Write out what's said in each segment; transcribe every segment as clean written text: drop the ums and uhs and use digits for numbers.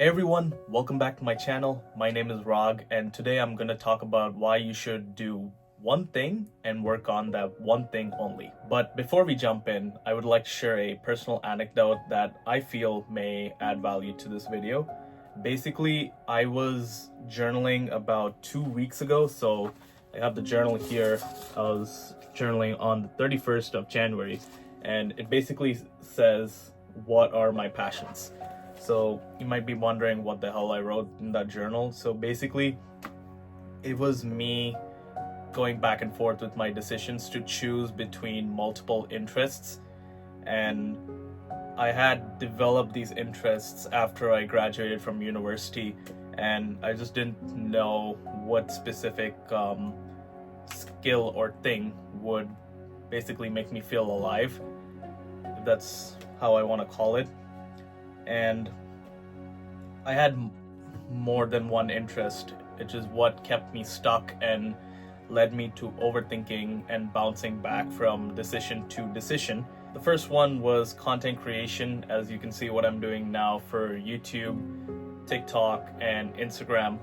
Hey everyone, welcome back to my channel. My name is Rag, and today I'm going to talk about why you should do one thing and work on that one thing only. But before we jump in, I would like to share a personal anecdote that I feel may add value to this video. Basically, I was journaling about 2 weeks ago, so I have the journal here. I was journaling on the 31st of January, and it basically says, what are my passions? So you might be wondering what the hell I wrote in that journal. So basically, it was me going back and forth with my decisions to choose between multiple interests. And I had developed these interests after I graduated from university, and I just didn't know what specific skill or thing would basically make me feel alive, if that's how I want to call it. And I had more than one interest, which is what kept me stuck and led me to overthinking and bouncing back from decision to decision. The first one was content creation, as you can see what I'm doing now for YouTube, TikTok, and Instagram.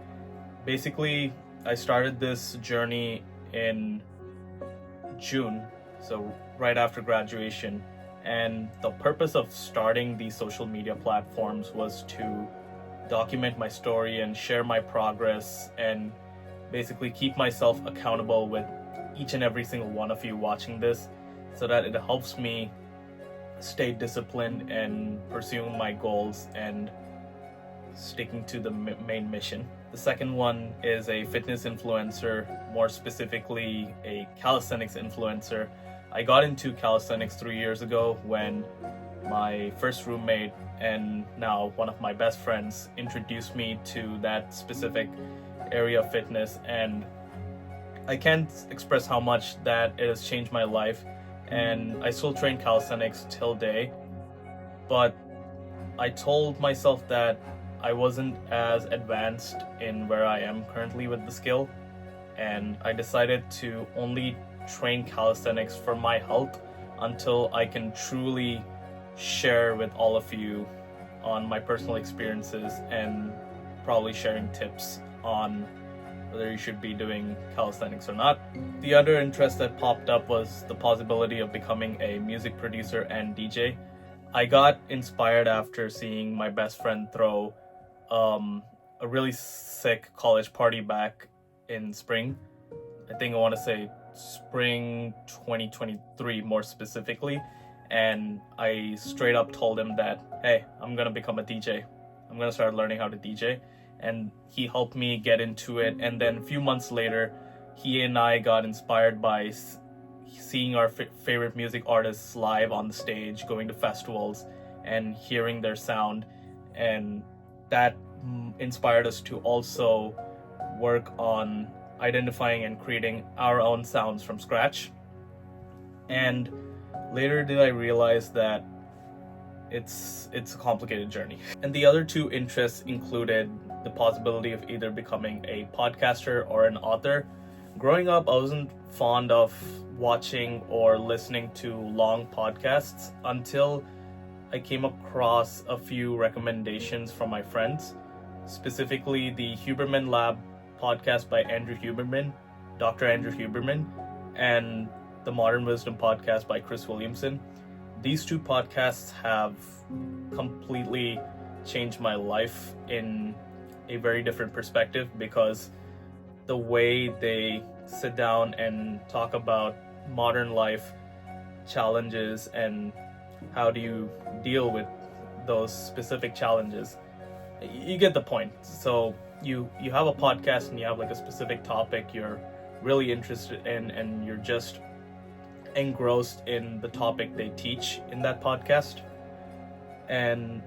Basically, I started this journey in June, so right after graduation. And the purpose of starting these social media platforms was to document my story and share my progress and basically keep myself accountable with each and every single one of you watching this, so that it helps me stay disciplined and pursuing my goals and sticking to the main mission. The second one is a fitness influencer, more specifically a calisthenics influencer. I got into calisthenics 3 years ago when my first roommate and now one of my best friends introduced me to that specific area of fitness, and I can't express how much that it has changed my life. And I still train calisthenics till day, but I told myself that I wasn't as advanced in where I am currently with the skill, and I decided to only train calisthenics for my health until I can truly share with all of you on my personal experiences and probably sharing tips on whether you should be doing calisthenics or not. The other interest that popped up was the possibility of becoming a music producer and DJ. I got inspired after seeing my best friend throw a really sick college party back in spring. I think I want to say spring 2023 more specifically, and I straight up told him that, hey, I'm gonna become a DJ. I'm gonna start learning how to DJ, and he helped me get into it. And then a few months later, he and I got inspired by seeing our favorite music artists live on the stage, going to festivals and hearing their sound, and that inspired us to also work on identifying and creating our own sounds from scratch. And later did I realize that it's a complicated journey. And the other two interests included the possibility of either becoming a podcaster or an author. Growing up, I wasn't fond of watching or listening to long podcasts until I came across a few recommendations from my friends, specifically the Huberman Lab podcast by Andrew Huberman, Dr. Andrew Huberman, and the Modern Wisdom podcast by Chris Williamson. These two podcasts have completely changed my life in a very different perspective, because the way they sit down and talk about modern life challenges and how do you deal with those specific challenges, you get the point. So you have a podcast and you have like a specific topic you're really interested in, and you're just engrossed in the topic they teach in that podcast. And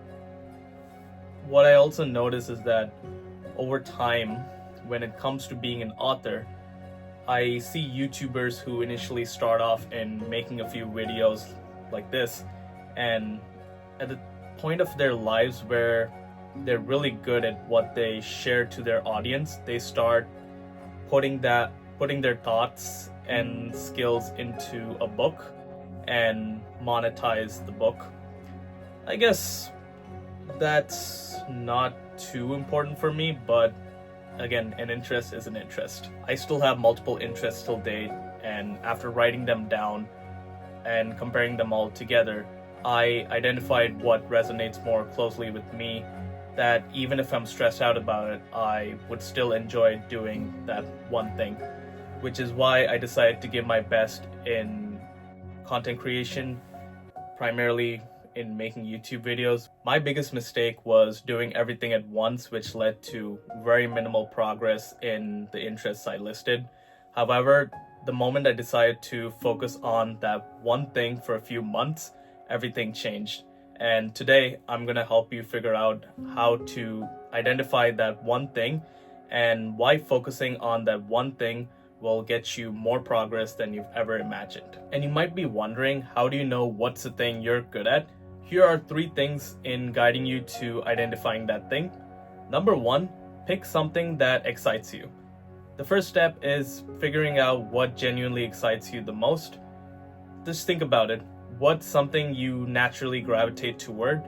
what I also notice is that over time, when it comes to being an author, I see YouTubers who initially start off in making a few videos like this, and at the point of their lives where they're really good at what they share to their audience, they start putting their thoughts and skills into a book and monetize the book. I guess That's not too important for me, but again, an interest is an interest. I still have multiple interests till date, and after writing them down and comparing them all together, I identified what resonates more closely with me, that even if I'm stressed out about it, I would still enjoy doing that one thing, which is why I decided to give my best in content creation, primarily in making YouTube videos. My biggest mistake was doing everything at once, which led to very minimal progress in the interests I listed. However, the moment I decided to focus on that one thing for a few months, everything changed. And today I'm going to help you figure out how to identify that one thing and why focusing on that one thing will get you more progress than you've ever imagined. And you might be wondering, how do you know what's the thing you're good at? Here are 3 things in guiding you to identifying that thing. Number 1, pick something that excites you. The first step is figuring out what genuinely excites you the most. Just think about it. What's something you naturally gravitate toward?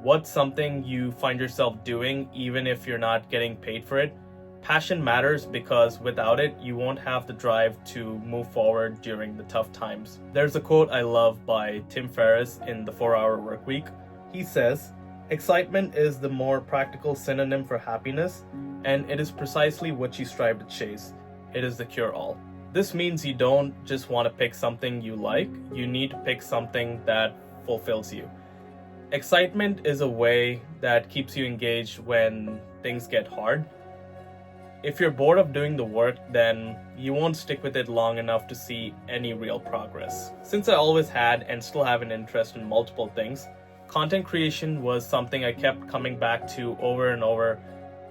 What's something you find yourself doing even if you're not getting paid for it? Passion matters because without it, you won't have the drive to move forward during the tough times. There's a quote I love by Tim Ferriss in The 4-Hour Workweek. He says, "Excitement is the more practical synonym for happiness, and it is precisely what you strive to chase. It is the cure-all." This means you don't just want to pick something you like, you need to pick something that fulfills you. Excitement is a way that keeps you engaged when things get hard. If you're bored of doing the work, then you won't stick with it long enough to see any real progress. Since I always had and still have an interest in multiple things, content creation was something I kept coming back to over and over,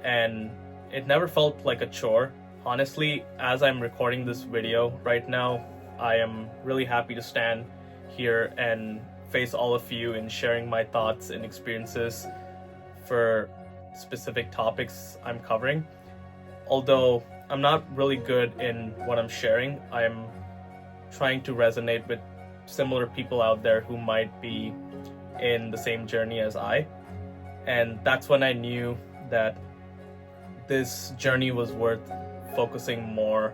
and it never felt like a chore. Honestly, as I'm recording this video right now, I am really happy to stand here and face all of you in sharing my thoughts and experiences for specific topics I'm covering. Although I'm not really good in what I'm sharing, I'm trying to resonate with similar people out there who might be in the same journey as I. And that's when I knew that this journey was worth focusing more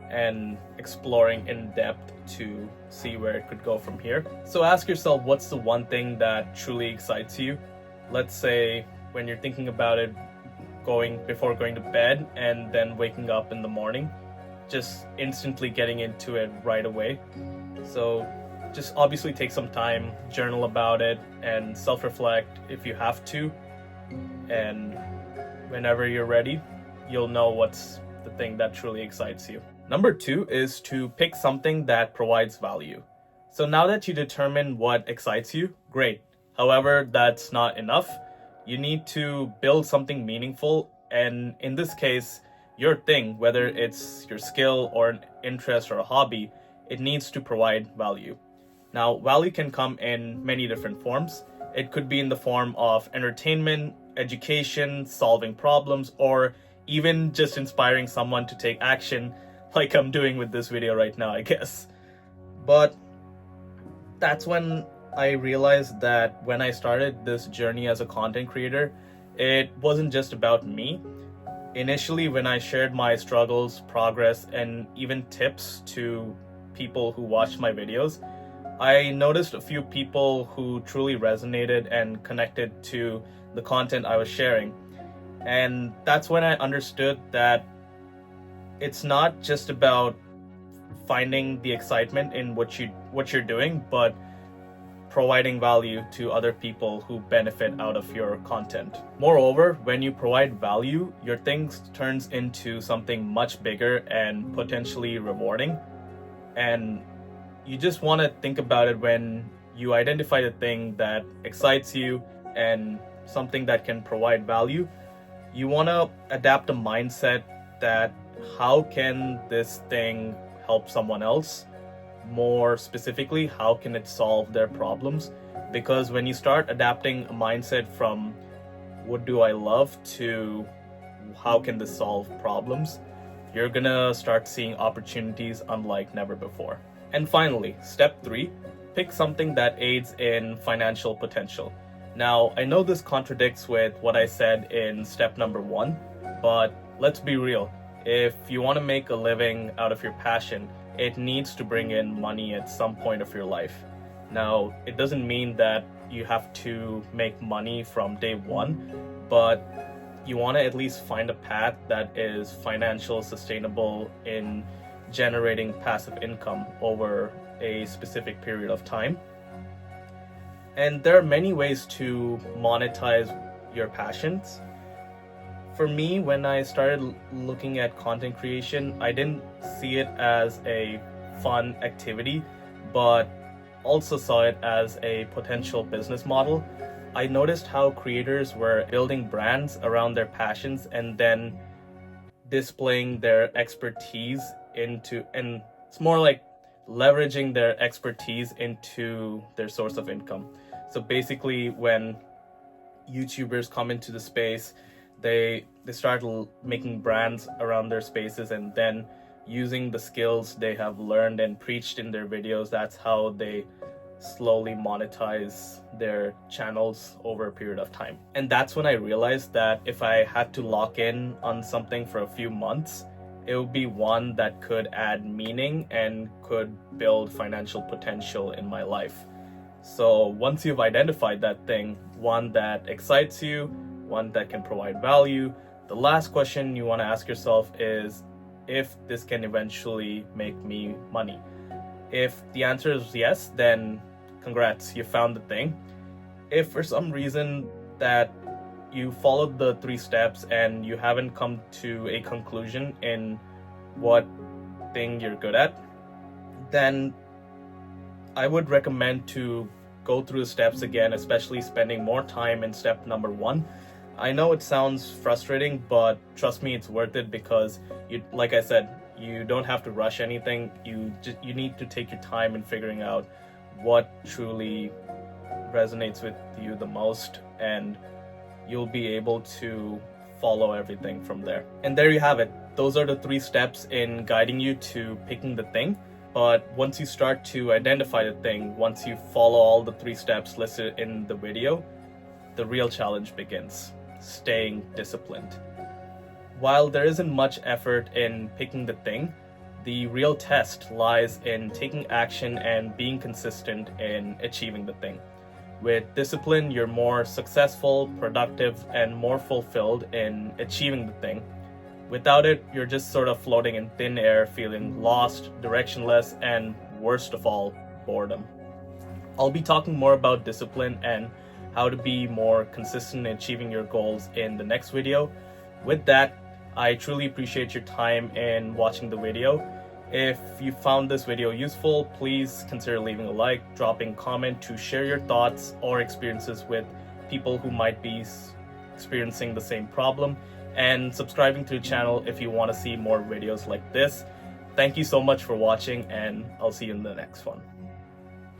and exploring in depth to see where it could go from here. So ask yourself, what's the one thing that truly excites you? Let's say when you're thinking about it, before going to bed and then waking up in the morning, just instantly getting into it right away. So just obviously take some time, journal about it, and self-reflect if you have to. And whenever you're ready, you'll know what's the thing that truly excites you. Number 2 is to pick something that provides value. So now that you determine what excites you, great. However, that's not enough. You need to build something meaningful, and in this case, your thing, whether it's your skill or an interest or a hobby, it needs to provide value. Now, value can come in many different forms. It could be in the form of entertainment, education, solving problems, or even just inspiring someone to take action, like I'm doing with this video right now, I guess. But that's when I realized that when I started this journey as a content creator, it wasn't just about me. Initially, when I shared my struggles, progress, and even tips to people who watched my videos, I noticed a few people who truly resonated and connected to the content I was sharing. And that's when I understood that it's not just about finding the excitement in what you're doing, but providing value to other people who benefit out of your content. Moreover, when you provide value, your thing turns into something much bigger and potentially rewarding. And you just want to think about it when you identify the thing that excites you and something that can provide value. You want to adapt a mindset that how can this thing help someone else? More specifically, how can it solve their problems? Because when you start adapting a mindset from what do I love to how can this solve problems, you're gonna start seeing opportunities unlike never before. And finally, step 3, pick something that aids in financial potential. Now, I know this contradicts with what I said in step number 1, but let's be real. If you want to make a living out of your passion, it needs to bring in money at some point of your life. Now, it doesn't mean that you have to make money from day one, but you want to at least find a path that is financial sustainable in generating passive income over a specific period of time. And there are many ways to monetize your passions. For me, when I started looking at content creation, I didn't see it as a fun activity, but also saw it as a potential business model. I noticed how creators were building brands around their passions and then displaying their expertise into, and it's more like leveraging their expertise into their source of income. So basically, when YouTubers come into the space, they start making brands around their spaces and then using the skills they have learned and preached in their videos. That's how they slowly monetize their channels over a period of time. And that's when I realized that if I had to lock in on something for a few months, it would be one that could add meaning and could build financial potential in my life. So once you've identified that thing, one that excites you, one that can provide value, the last question you want to ask yourself is if this can eventually make me money. If the answer is yes, then congrats, you found the thing. If for some reason that you followed the 3 steps and you haven't come to a conclusion in what thing you're good at, then I would recommend to go through the steps again, especially spending more time in step number 1. I know it sounds frustrating, but trust me, it's worth it because like I said, you don't have to rush anything. You need to take your time in figuring out what truly resonates with you the most, and you'll be able to follow everything from there. And there you have it. Those are the 3 steps in guiding you to picking the thing. But once you start to identify the thing, once you follow all the 3 steps listed in the video, the real challenge begins: staying disciplined. While there isn't much effort in picking the thing, the real test lies in taking action and being consistent in achieving the thing. With discipline, you're more successful, productive, and more fulfilled in achieving the thing. Without it, you're just sort of floating in thin air, feeling lost, directionless, and worst of all, boredom. I'll be talking more about discipline and how to be more consistent in achieving your goals in the next video. With that, I truly appreciate your time in watching the video. If you found this video useful, please consider leaving a like, dropping a comment to share your thoughts or experiences with people who might be experiencing the same problem, and subscribing to the channel if you want to see more videos like this. Thank you so much for watching, and I'll see you in the next one.